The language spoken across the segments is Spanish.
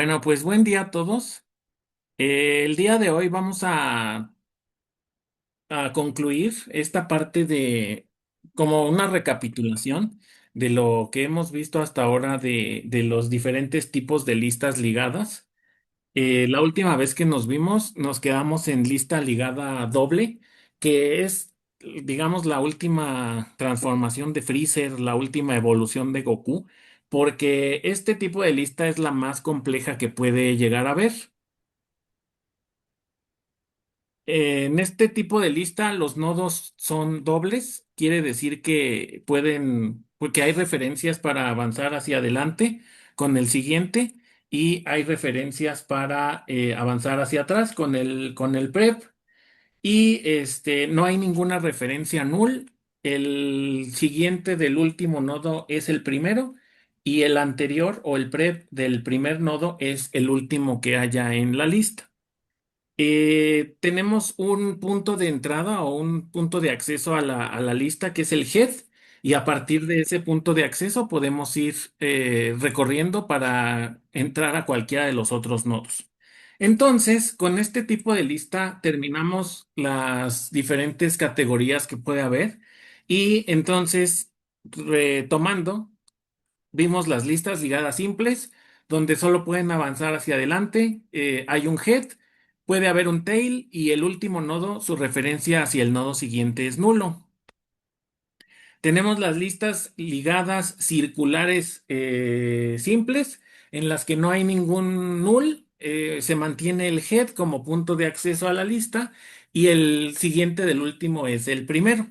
Bueno, pues buen día a todos. El día de hoy vamos a concluir esta parte de como una recapitulación de lo que hemos visto hasta ahora de los diferentes tipos de listas ligadas. La última vez que nos vimos nos quedamos en lista ligada doble, que es, digamos, la última transformación de Freezer, la última evolución de Goku, porque este tipo de lista es la más compleja que puede llegar a ver. En este tipo de lista, los nodos son dobles, quiere decir que pueden, porque hay referencias para avanzar hacia adelante con el siguiente y hay referencias para avanzar hacia atrás con el prep. Y no hay ninguna referencia null. El siguiente del último nodo es el primero y el anterior o el prep del primer nodo es el último que haya en la lista. Tenemos un punto de entrada o un punto de acceso a a la lista que es el head, y a partir de ese punto de acceso podemos ir recorriendo para entrar a cualquiera de los otros nodos. Entonces, con este tipo de lista terminamos las diferentes categorías que puede haber, y entonces, retomando. Vimos las listas ligadas simples, donde solo pueden avanzar hacia adelante. Hay un head, puede haber un tail y el último nodo, su referencia hacia el nodo siguiente es nulo. Tenemos las listas ligadas circulares simples, en las que no hay ningún null. Se mantiene el head como punto de acceso a la lista y el siguiente del último es el primero.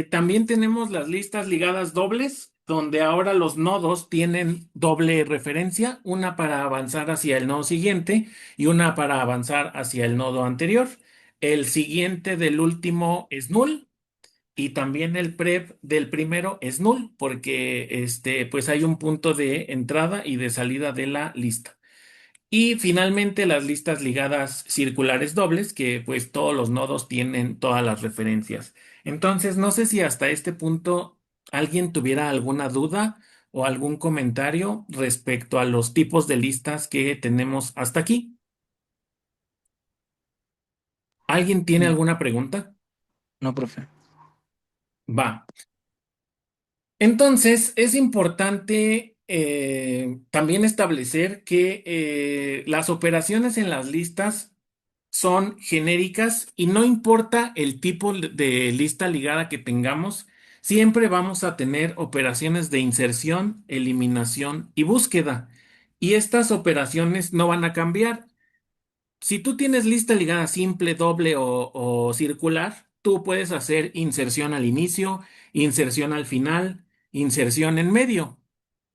También tenemos las listas ligadas dobles, donde ahora los nodos tienen doble referencia, una para avanzar hacia el nodo siguiente y una para avanzar hacia el nodo anterior. El siguiente del último es null y también el prep del primero es null, porque pues hay un punto de entrada y de salida de la lista. Y finalmente las listas ligadas circulares dobles, que pues todos los nodos tienen todas las referencias. Entonces, no sé si hasta este punto alguien tuviera alguna duda o algún comentario respecto a los tipos de listas que tenemos hasta aquí. ¿Alguien tiene No, alguna pregunta? no, profe. Va. Entonces, es importante también establecer que las operaciones en las listas son genéricas y no importa el tipo de lista ligada que tengamos, siempre vamos a tener operaciones de inserción, eliminación y búsqueda. Y estas operaciones no van a cambiar. Si tú tienes lista ligada simple, doble o circular, tú puedes hacer inserción al inicio, inserción al final, inserción en medio.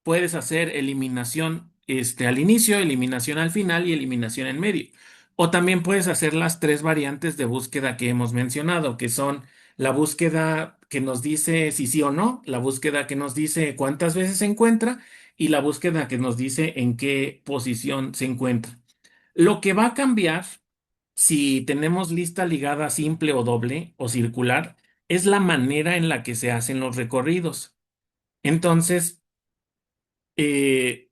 Puedes hacer eliminación al inicio, eliminación al final y eliminación en medio. O también puedes hacer las tres variantes de búsqueda que hemos mencionado, que son la búsqueda que nos dice si sí o no, la búsqueda que nos dice cuántas veces se encuentra y la búsqueda que nos dice en qué posición se encuentra. Lo que va a cambiar si tenemos lista ligada simple o doble o circular es la manera en la que se hacen los recorridos. Entonces, eh,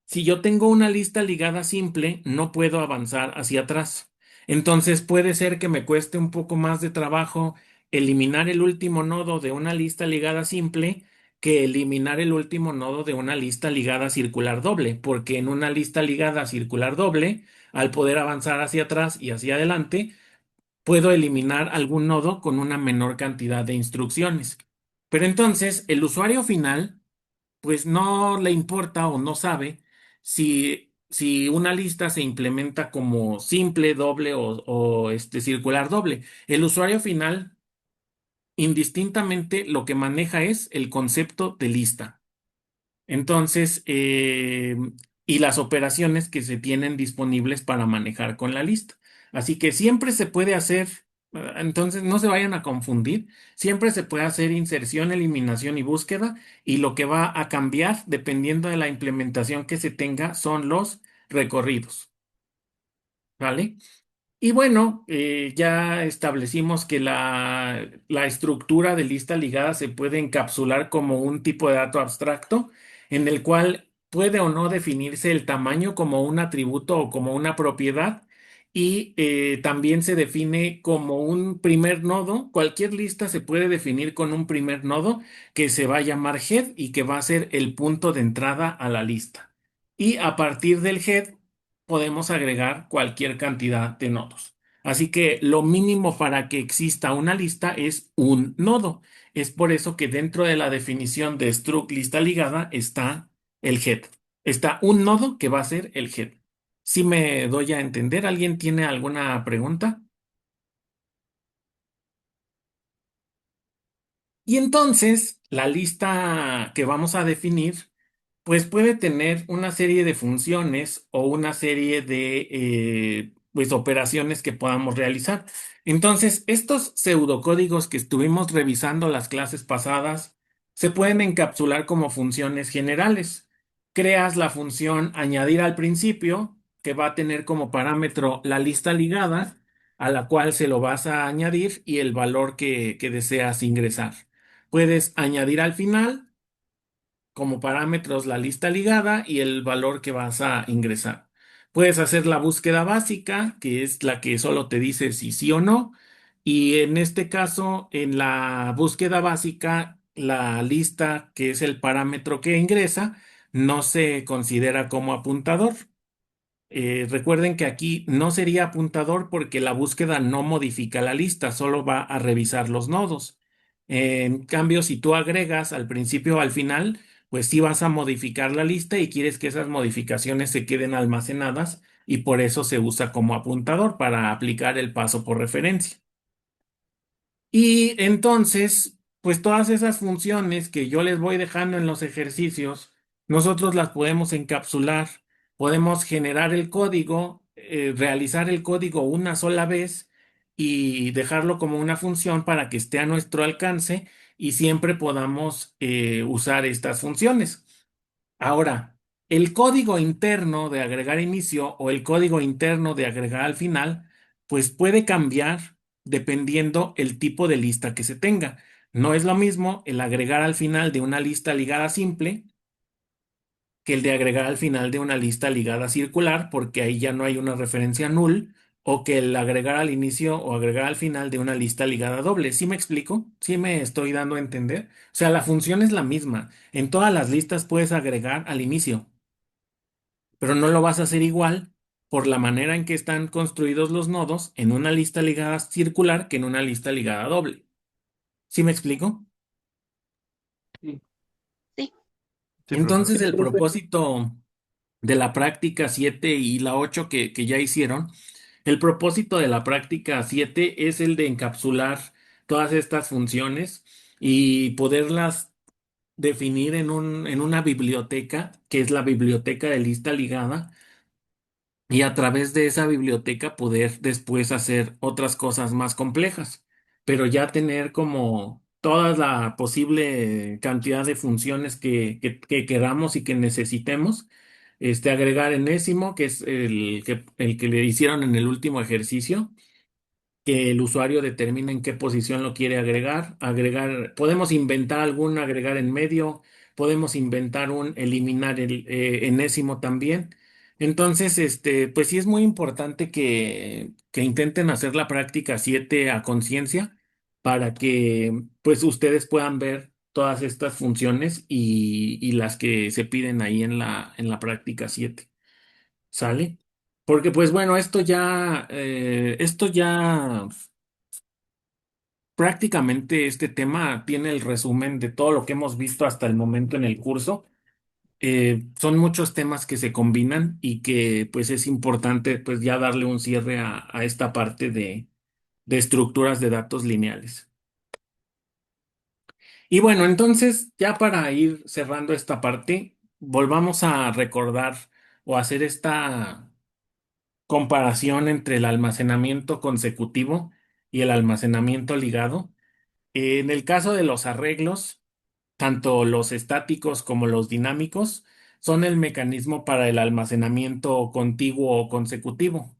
si yo tengo una lista ligada simple, no puedo avanzar hacia atrás. Entonces puede ser que me cueste un poco más de trabajo eliminar el último nodo de una lista ligada simple que eliminar el último nodo de una lista ligada circular doble, porque en una lista ligada circular doble, al poder avanzar hacia atrás y hacia adelante, puedo eliminar algún nodo con una menor cantidad de instrucciones. Pero entonces el usuario final pues no le importa o no sabe si una lista se implementa como simple, doble o circular doble. El usuario final, indistintamente, lo que maneja es el concepto de lista. Entonces, y las operaciones que se tienen disponibles para manejar con la lista. Así que siempre se puede hacer, entonces no se vayan a confundir, siempre se puede hacer inserción, eliminación y búsqueda, y lo que va a cambiar, dependiendo de la implementación que se tenga, son los recorridos. ¿Vale? Y bueno, ya establecimos que la estructura de lista ligada se puede encapsular como un tipo de dato abstracto. en el cual puede o no definirse el tamaño como un atributo o como una propiedad. Y también se define como un primer nodo. Cualquier lista se puede definir con un primer nodo que se va a llamar head y que va a ser el punto de entrada a la lista. Y a partir del head podemos agregar cualquier cantidad de nodos. Así que lo mínimo para que exista una lista es un nodo. Es por eso que dentro de la definición de struct lista ligada está el head. Está un nodo que va a ser el head. Si me doy a entender, ¿alguien tiene alguna pregunta? Y entonces, la lista que vamos a definir, pues puede tener una serie de funciones o una serie de pues, operaciones que podamos realizar. Entonces, estos pseudocódigos que estuvimos revisando las clases pasadas se pueden encapsular como funciones generales. Creas la función añadir al principio, que va a tener como parámetro la lista ligada, a la cual se lo vas a añadir y el valor que deseas ingresar. Puedes añadir al final como parámetros la lista ligada y el valor que vas a ingresar. Puedes hacer la búsqueda básica, que es la que solo te dice si sí o no. Y en este caso, en la búsqueda básica, la lista, que es el parámetro que ingresa, no se considera como apuntador. Recuerden que aquí no sería apuntador porque la búsqueda no modifica la lista, solo va a revisar los nodos. En cambio, si tú agregas al principio o al final, pues sí vas a modificar la lista y quieres que esas modificaciones se queden almacenadas y por eso se usa como apuntador para aplicar el paso por referencia. Y entonces, pues todas esas funciones que yo les voy dejando en los ejercicios, nosotros las podemos encapsular, podemos generar el código, realizar el código una sola vez y dejarlo como una función para que esté a nuestro alcance y siempre podamos usar estas funciones. Ahora, el código interno de agregar inicio o el código interno de agregar al final, pues puede cambiar dependiendo el tipo de lista que se tenga. No es lo mismo el agregar al final de una lista ligada simple que el de agregar al final de una lista ligada circular, porque ahí ya no hay una referencia null, o que el agregar al inicio o agregar al final de una lista ligada doble. ¿Sí me explico? ¿Sí me estoy dando a entender? O sea, la función es la misma. En todas las listas puedes agregar al inicio, pero no lo vas a hacer igual por la manera en que están construidos los nodos en una lista ligada circular que en una lista ligada doble. ¿Sí me explico? Sí, Sí, sí, profe. Entonces, el propósito de la práctica 7 y la 8 que ya hicieron, el propósito de la práctica 7 es el de encapsular todas estas funciones y poderlas definir en una biblioteca, que es la biblioteca de lista ligada, y a través de esa biblioteca poder después hacer otras cosas más complejas, pero ya tener como toda la posible cantidad de funciones que queramos y que necesitemos, agregar enésimo, que es el que le hicieron en el último ejercicio, que el usuario determina en qué posición lo quiere agregar. Agregar, podemos inventar algún agregar en medio, podemos inventar un eliminar el enésimo también. Entonces, pues sí es muy importante que intenten hacer la práctica 7 a conciencia para que pues ustedes puedan ver todas estas funciones y las que se piden ahí en la práctica 7. ¿Sale? Porque pues bueno, esto ya prácticamente este tema tiene el resumen de todo lo que hemos visto hasta el momento en el curso. Son muchos temas que se combinan y que pues es importante pues ya darle un cierre a esta parte de estructuras de datos lineales. Y bueno, entonces ya para ir cerrando esta parte, volvamos a recordar o hacer esta comparación entre el almacenamiento consecutivo y el almacenamiento ligado. En el caso de los arreglos, tanto los estáticos como los dinámicos son el mecanismo para el almacenamiento contiguo o consecutivo.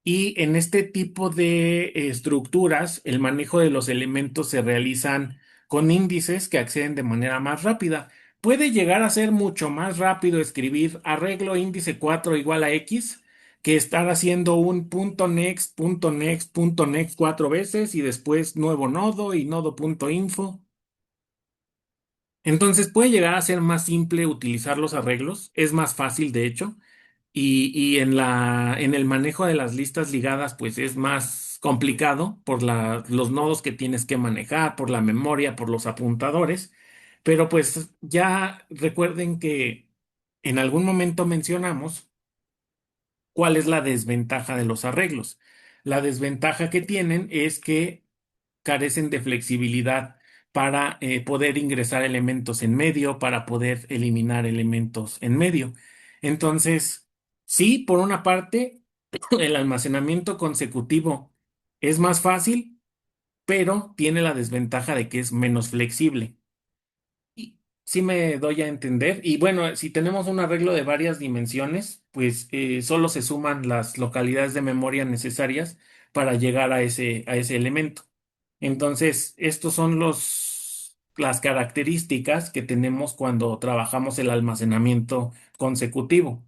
Y en este tipo de estructuras, el manejo de los elementos se realizan con índices que acceden de manera más rápida. puede llegar a ser mucho más rápido escribir arreglo índice 4 igual a X que estar haciendo un punto next, punto next, punto next cuatro veces y después nuevo nodo y nodo punto info. Entonces puede llegar a ser más simple utilizar los arreglos, es más fácil de hecho, y en el manejo de las listas ligadas pues es más complicado por los nodos que tienes que manejar, por la memoria, por los apuntadores, pero pues ya recuerden que en algún momento mencionamos cuál es la desventaja de los arreglos. La desventaja que tienen es que carecen de flexibilidad para poder ingresar elementos en medio, para poder eliminar elementos en medio. Entonces, sí, por una parte, el almacenamiento consecutivo es más fácil, pero tiene la desventaja de que es menos flexible. Y sí me doy a entender. Y bueno, si tenemos un arreglo de varias dimensiones, pues solo se suman las localidades de memoria necesarias para llegar a ese elemento. Entonces, estos son las características que tenemos cuando trabajamos el almacenamiento consecutivo.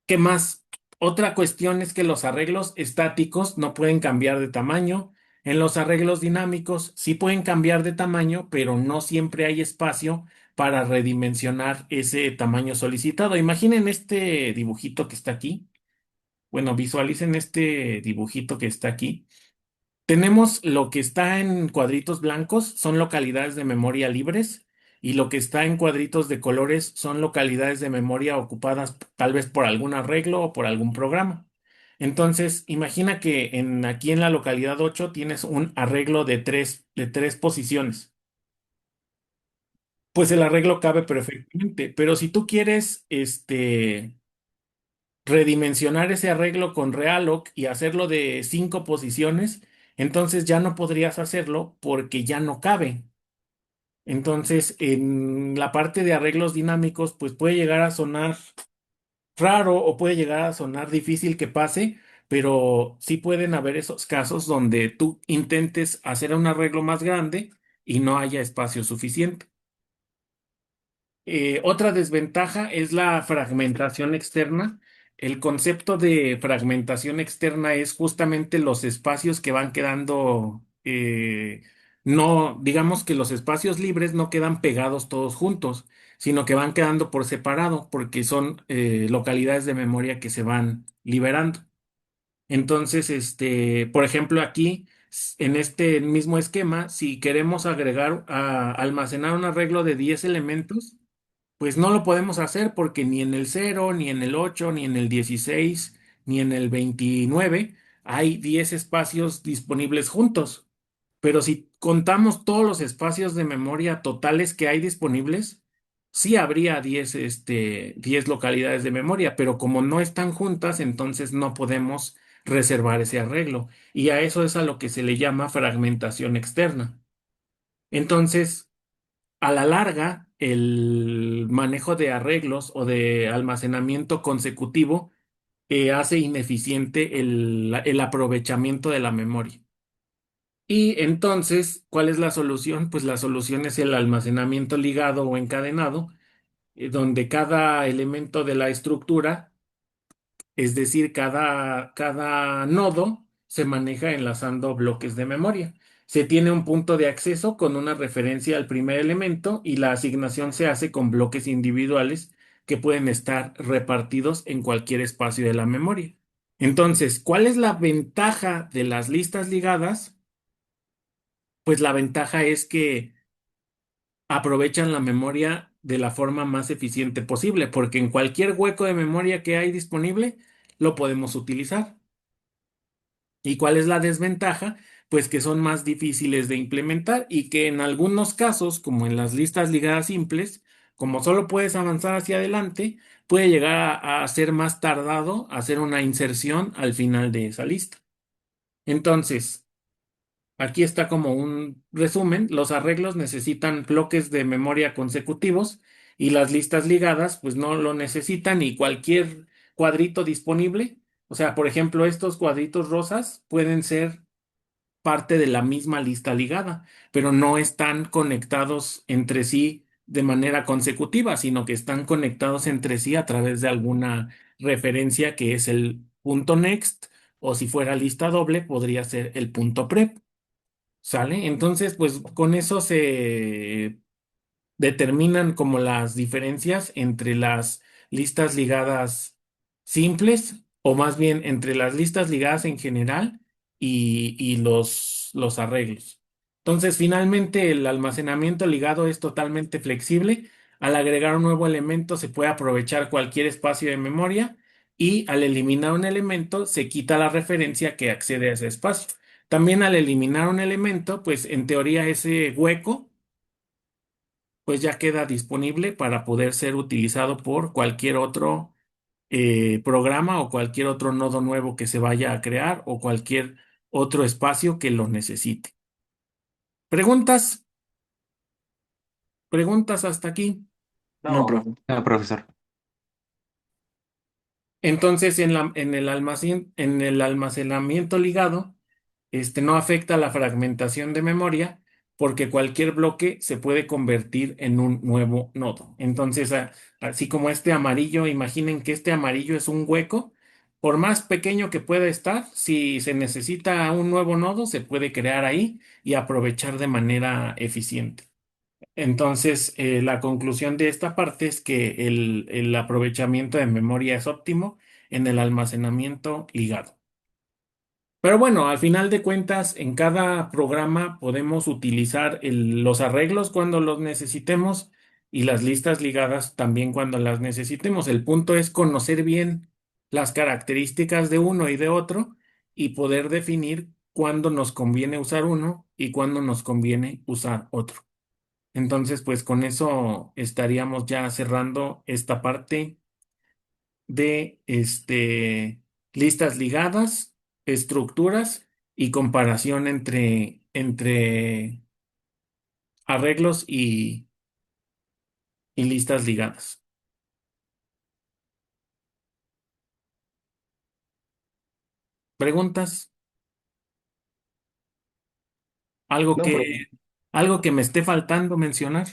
¿Qué más? Otra cuestión es que los arreglos estáticos no pueden cambiar de tamaño. En los arreglos dinámicos sí pueden cambiar de tamaño, pero no siempre hay espacio para redimensionar ese tamaño solicitado. Imaginen este dibujito que está aquí. Bueno, visualicen este dibujito que está aquí. Tenemos lo que está en cuadritos blancos, son localidades de memoria libres, y lo que está en cuadritos de colores son localidades de memoria ocupadas tal vez por algún arreglo o por algún programa. Entonces, imagina que aquí en la localidad 8 tienes un arreglo de tres posiciones. Pues el arreglo cabe perfectamente, pero si tú quieres redimensionar ese arreglo con Realloc y hacerlo de 5 posiciones, entonces ya no podrías hacerlo porque ya no cabe. Entonces, en la parte de arreglos dinámicos, pues puede llegar a sonar raro o puede llegar a sonar difícil que pase, pero sí pueden haber esos casos donde tú intentes hacer un arreglo más grande y no haya espacio suficiente. Otra desventaja es la fragmentación externa. El concepto de fragmentación externa es justamente los espacios que van quedando, no, digamos que los espacios libres no quedan pegados todos juntos, sino que van quedando por separado, porque son localidades de memoria que se van liberando. Entonces, por ejemplo, aquí, en este mismo esquema, si queremos almacenar un arreglo de 10 elementos, pues no lo podemos hacer porque ni en el 0, ni en el 8, ni en el 16, ni en el 29 hay 10 espacios disponibles juntos. Pero si contamos todos los espacios de memoria totales que hay disponibles, sí habría 10 localidades de memoria, pero como no están juntas, entonces no podemos reservar ese arreglo. Y a eso es a lo que se le llama fragmentación externa. Entonces, a la larga, el manejo de arreglos o de almacenamiento consecutivo hace ineficiente el aprovechamiento de la memoria. Y entonces, ¿cuál es la solución? Pues la solución es el almacenamiento ligado o encadenado, donde cada elemento de la estructura, es decir, cada nodo se maneja enlazando bloques de memoria. Se tiene un punto de acceso con una referencia al primer elemento y la asignación se hace con bloques individuales que pueden estar repartidos en cualquier espacio de la memoria. Entonces, ¿cuál es la ventaja de las listas ligadas? Pues la ventaja es que aprovechan la memoria de la forma más eficiente posible, porque en cualquier hueco de memoria que hay disponible, lo podemos utilizar. ¿Y cuál es la desventaja? Pues que son más difíciles de implementar y que en algunos casos, como en las listas ligadas simples, como solo puedes avanzar hacia adelante, puede llegar a ser más tardado hacer una inserción al final de esa lista. Entonces, aquí está como un resumen. Los arreglos necesitan bloques de memoria consecutivos y las listas ligadas pues no lo necesitan y cualquier cuadrito disponible. O sea, por ejemplo, estos cuadritos rosas pueden ser parte de la misma lista ligada, pero no están conectados entre sí de manera consecutiva, sino que están conectados entre sí a través de alguna referencia que es el punto next, o si fuera lista doble, podría ser el punto prep. ¿Sale? Entonces, pues con eso se determinan como las diferencias entre las listas ligadas simples, o más bien entre las listas ligadas en general y los arreglos. Entonces, finalmente, el almacenamiento ligado es totalmente flexible. Al agregar un nuevo elemento, se puede aprovechar cualquier espacio de memoria, y al eliminar un elemento, se quita la referencia que accede a ese espacio. También al eliminar un elemento, pues en teoría ese hueco pues ya queda disponible para poder ser utilizado por cualquier otro programa, o cualquier otro nodo nuevo que se vaya a crear, o cualquier otro espacio que lo necesite. ¿Preguntas? ¿Preguntas hasta aquí? No, No, profe. No, profesor. Entonces, en el almacenamiento ligado, no afecta la fragmentación de memoria, porque cualquier bloque se puede convertir en un nuevo nodo. Entonces, así como este amarillo, imaginen que este amarillo es un hueco. Por más pequeño que pueda estar, si se necesita un nuevo nodo, se puede crear ahí y aprovechar de manera eficiente. Entonces, la conclusión de esta parte es que el aprovechamiento de memoria es óptimo en el almacenamiento ligado. Pero bueno, al final de cuentas, en cada programa podemos utilizar los arreglos cuando los necesitemos, y las listas ligadas también cuando las necesitemos. El punto es conocer bien las características de uno y de otro, y poder definir cuándo nos conviene usar uno y cuándo nos conviene usar otro. Entonces, pues con eso estaríamos ya cerrando esta parte de listas ligadas, estructuras y comparación entre arreglos y listas ligadas. ¿Preguntas? ¿Algo no, profe. que, algo que me esté faltando mencionar?